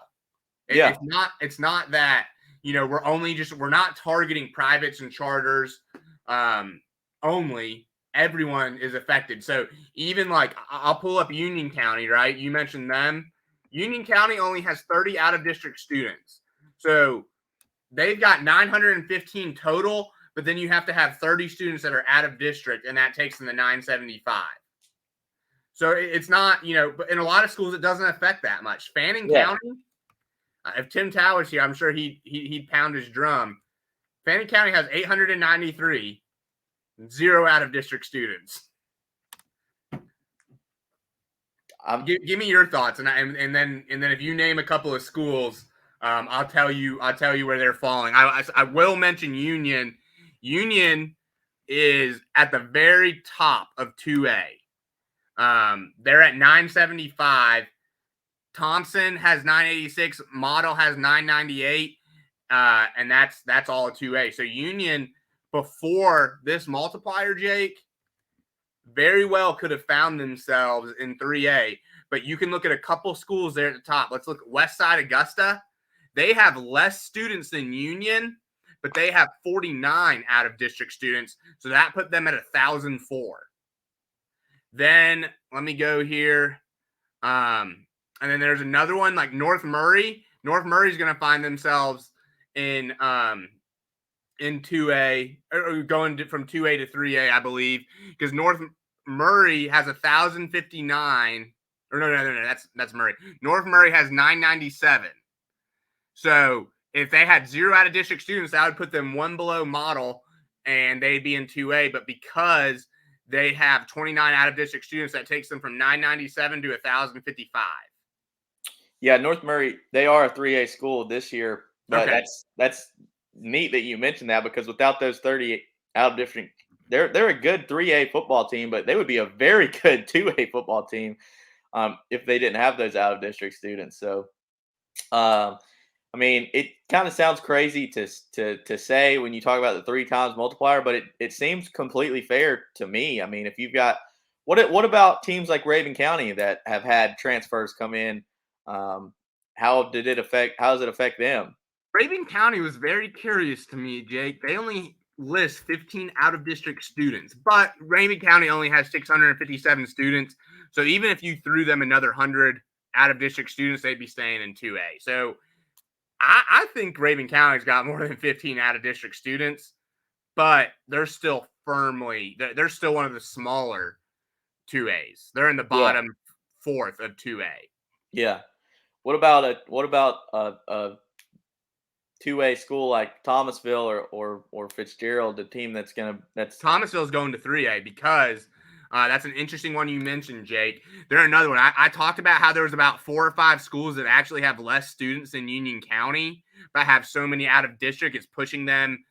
Yeah. It's not that, we're not targeting privates and charters only. Everyone is affected. So even like, I'll pull up Union County, right? You mentioned them. Union County only has 30 out of district students. So they've got 915 total, but then you have to have 30 students that are out of district, and that takes them to 975. So it's not, but in a lot of schools, it doesn't affect that much. Fannin County, if Tim Tao was here, I'm sure he'd pound his drum. Fannin County has 893, 0 out of district students. Give me your thoughts, and then if you name a couple of schools, I'll tell you where they're falling. I will mention Union. Union is at the very top of 2A. They're at 975. Thompson has 986. Model has 998. And that's all 2A. So Union, before this multiplier, Jake, very well could have found themselves in 3A. But you can look at a couple schools there at the top. Let's look at Westside Augusta. They have less students than Union, but they have 49 out of district students. So that put them at 1,004. Then let me go here. And then there's another one like North Murray. North Murray is going to find themselves in 2A, or going from 2A to 3A, I believe, because North Murray has 1,059. Or no, that's Murray. North Murray has 997. So if they had 0 out of district students, that would put them one below model, and they'd be in 2A. But because they have 29 out of district students, that takes them from 997 to 1,055. Yeah, North Murray, they are a 3A school this year. But Okay. That's neat that you mentioned that, because without those 30 out of district, they're a good 3A football team, but they would be a very good 2A football team. if they didn't have those out of district students. So, I mean, it kind of sounds crazy to say when you talk about the 3 times multiplier, but it seems completely fair to me. I mean, if you've got what about teams like Raven County that have had transfers come in? How does it affect them? Raven County was very curious to me, Jake. They only list 15 out of district students, but Raven County only has 657 students. So even if you threw them another 100 out of district students, they'd be staying in 2A. So I think Raven County's got more than 15 out of district students, but they're still they're still one of the smaller 2As. They're in the bottom fourth of 2A. Yeah. What about a 2A school like Thomasville or Fitzgerald, the team that's Thomasville's going to 3A because that's an interesting one you mentioned, Jake. They're another one. I talked about how there's about 4 or 5 schools that actually have less students than Union County, but have so many out of district, it's pushing them,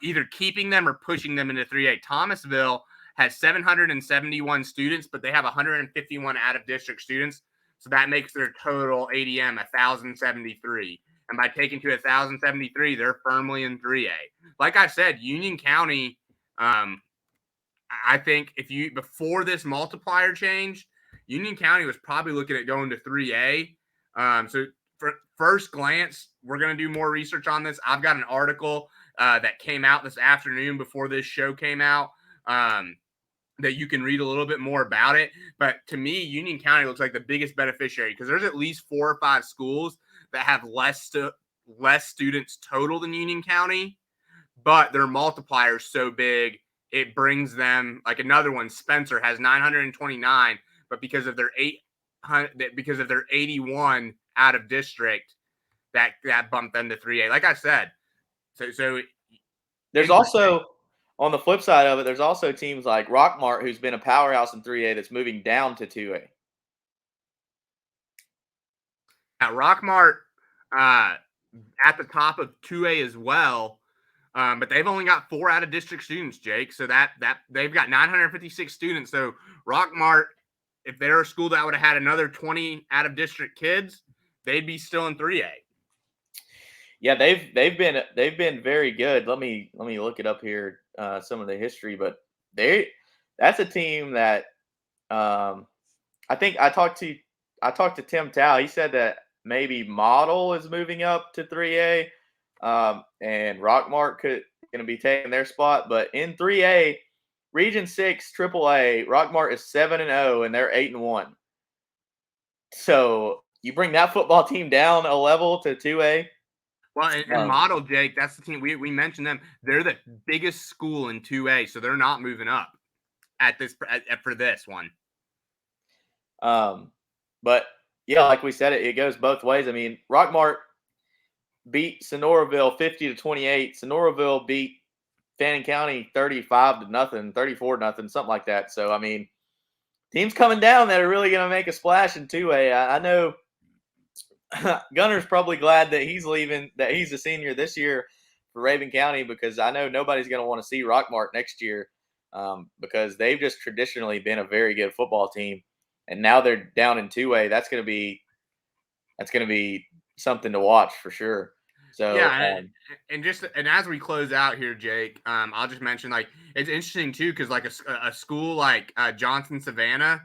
either keeping them or pushing them into 3A. Thomasville has 771 students, but they have 151 out of district students. So that makes their total ADM 1,073. And by taking to 1,073, they're firmly in 3A. Like I said, Union County, I think before this multiplier change, Union County was probably looking at going to 3A. So for first glance, we're going to do more research on this. I've got an article that came out this afternoon before this show came out that you can read a little bit more about it. But to me, Union County looks like the biggest beneficiary because there's at least 4 or 5 schools that have less students total than Union County, but their multiplier is so big, it brings them, like another one, Spencer has 929, but because of their 81 out of district, that bumped them to 3A. Like I said, so there's also, on the flip side of it, there's also teams like Rockmart, who's been a powerhouse in 3A, that's moving down to 2A. Rockmart at the top of 2A as well, but they've only got 4 out of district students, Jake. So that they've got 956 students. So Rockmart, if they're a school that would have had another 20 out of district kids, they'd be still in 3A. Yeah, they've been very good. Let me look it up here, some of the history, but that's a team that I think I talked to Tim Tao. He said that maybe Model is moving up to 3A, and Rockmart going to be taking their spot. But in 3A, Region 6 AAA, Rockmart is 7-0 and they're 8-1. So you bring that football team down a level to 2A. Well, and Model, Jake, that's the team we mentioned them. They're the biggest school in 2A, so they're not moving up for this one. But yeah, like we said, it goes both ways. I mean, Rockmart beat Sonoraville 50-28. Sonoraville beat Fannin County 35-0, 34-0, something like that. So I mean, teams coming down that are really going to make a splash in 2A. I know Gunner's probably glad that he's leaving, that he's a senior this year for Raven County, because I know nobody's going to want to see Rockmart next year, because they've just traditionally been a very good football team, and now they're down in 2A. That's going to be something to watch for sure. So yeah, and as we close out here, Jake, I'll just mention, like, it's interesting too, because like a school like Johnson Savannah,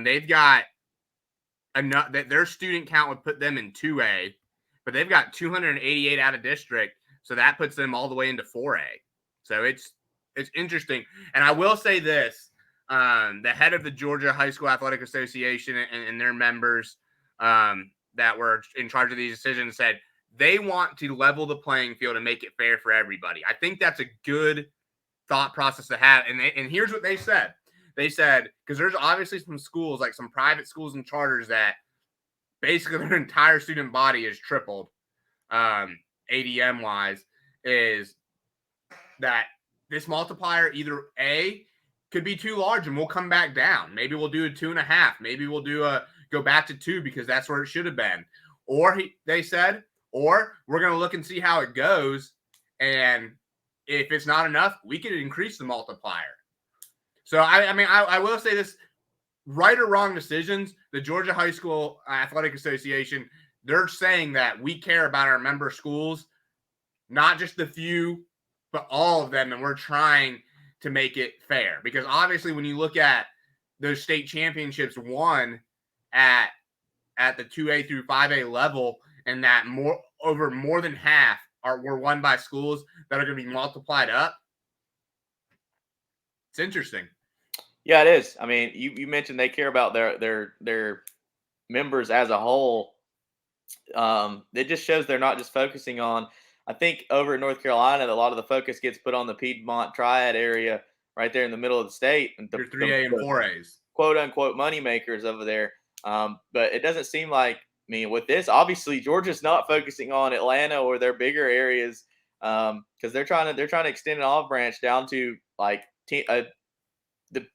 they've got enough that their student count would put them in 2A, but they've got 288 out of district, so that puts them all the way into 4A. So it's interesting. And I will say this: the head of the Georgia High School Athletic Association and their members that were in charge of these decisions said they want to level the playing field and make it fair for everybody. I think that's a good thought process to have. And here's what they said. They said, because there's obviously some schools, like some private schools and charters, that basically their entire student body is tripled, ADM-wise, is that this multiplier either A, could be too large and we'll come back down. Maybe we'll do a 2.5. Maybe we'll go back to 2 because that's where it should have been. Or they said, or we're going to look and see how it goes. And if it's not enough, we could increase the multiplier. So, I mean, I will say this. right or wrong decisions, the Georgia High School Athletic Association, they're saying that we care about our member schools, not just the few, but all of them, and we're trying to make it fair. Because obviously when you look at those state championships won at the 2A through 5A level, and that more than half were won by schools that are going to be multiplied up, it's interesting. Yeah, it is. I mean, you mentioned they care about their members as a whole. It just shows they're not just focusing on. I think over in North Carolina, a lot of the focus gets put on the Piedmont Triad area, right there in the middle of the state, and Your 3A and 4As, quote unquote money makers over there. But it doesn't seem like. I mean, with this, obviously Georgia's not focusing on Atlanta or their bigger areas because they're trying to extend an olive branch down to like the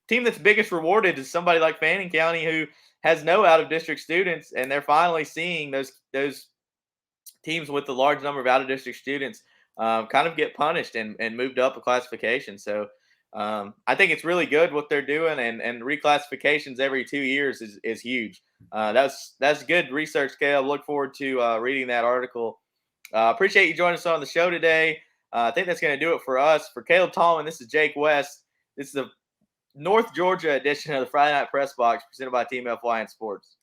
team that's biggest rewarded is somebody like Fannin County who has no out of district students, and they're finally seeing those teams with the large number of out of district students kind of get punished and moved up a classification. So I think it's really good what they're doing, and reclassifications every 2 years is huge. That's good research, Caleb. Look forward to reading that article. Appreciate you joining us on the show today. I think that's going to do it for us. For Caleb Tallman, this is Jake West. This is the North Georgia edition of the Friday Night Press Box presented by Team FYN Sports.